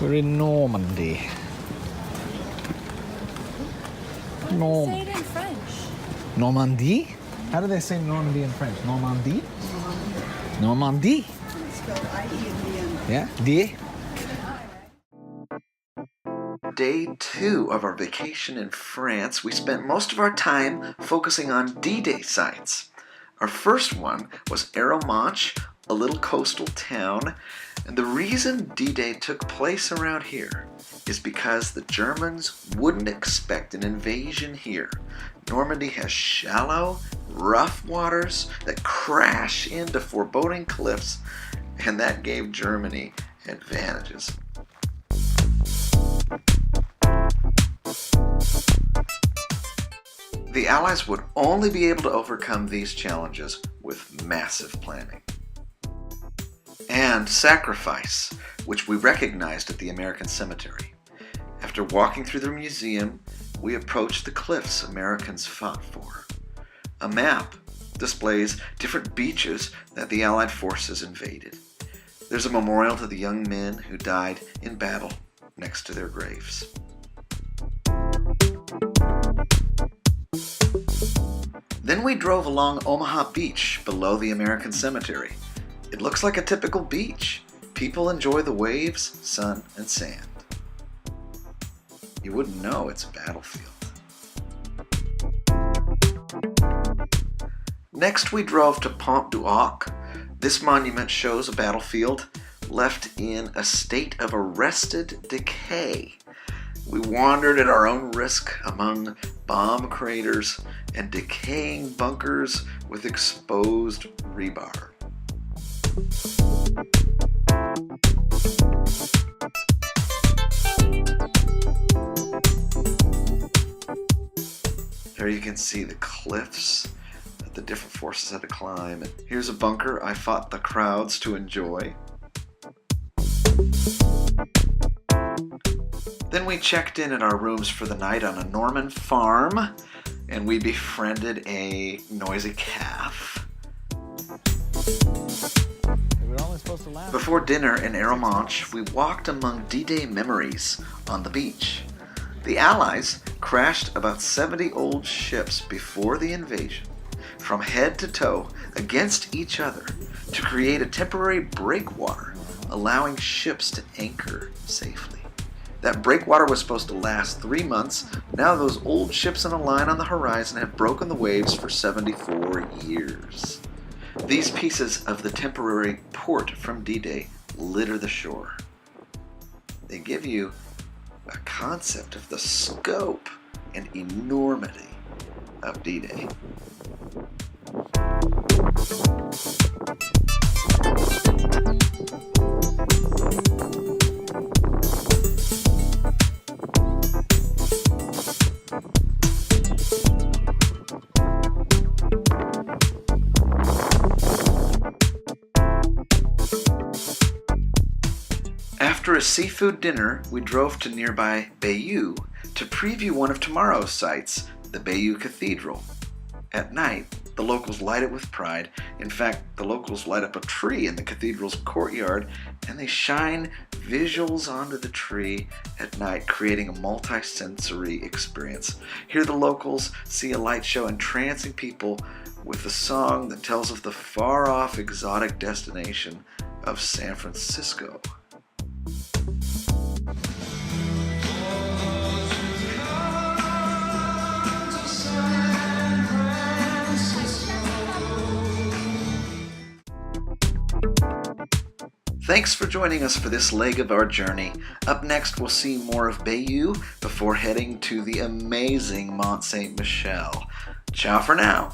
We're in Normandy. Say it in French. Normandy? How do they say Normandy in French? Normandy? Normandy? Spelled I-E at the end. Yeah? D? Day 2 of our vacation in France, we spent most of our time focusing on D-Day sites. Our first one was Arromanches, a little coastal town, and the reason D-Day took place around here is because the Germans wouldn't expect an invasion here. Normandy has shallow, rough waters that crash into foreboding cliffs, and that gave Germany advantages. The Allies would only be able to overcome these challenges with massive planning and sacrifice, which we recognized at the American cemetery. After walking through the museum, we approached the cliffs Americans fought for. A map displays different beaches that the Allied forces invaded. There's a memorial to the young men who died in battle next to their graves. Then we drove along Omaha Beach below the American cemetery. It looks like a typical beach. People enjoy the waves, sun, and sand. You wouldn't know it's a battlefield. Next we drove to Pointe du Hoc. This monument shows a battlefield left in a state of arrested decay. We wandered at our own risk among bomb craters and decaying bunkers with exposed rebar. There you can see the cliffs that the different forces had to climb. And here's a bunker I fought the crowds to enjoy. Then we checked in at our rooms for the night on a Norman farm, and we befriended a noisy calf. Before dinner in Arromanches, we walked among DDay Memories on the beach. The Allies crashed about 70 old ships before the invasion, from head to toe against each other, to create a temporary breakwater, allowing ships to anchor safely. That breakwater was supposed to last 3 months. Now those old ships in a line on the horizon have broken the waves for 74 years. These pieces of the temporary port from D-Day litter the shore. They give you a concept of the scope and enormity of D-Day. After a seafood dinner, we drove to nearby Bayeux to preview one of tomorrow's sights, the Bayeux Cathedral. At night, the locals light it with pride. In fact, the locals light up a tree in the cathedral's courtyard, and they shine visuals onto the tree at night, creating a multi-sensory experience. Here the locals see a light show entrancing people with a song that tells of the far-off exotic destination of San Francisco. Thanks for joining us for this leg of our journey. Up next, we'll see more of Bayeux before heading to the amazing Mont Saint Michel. Ciao for now.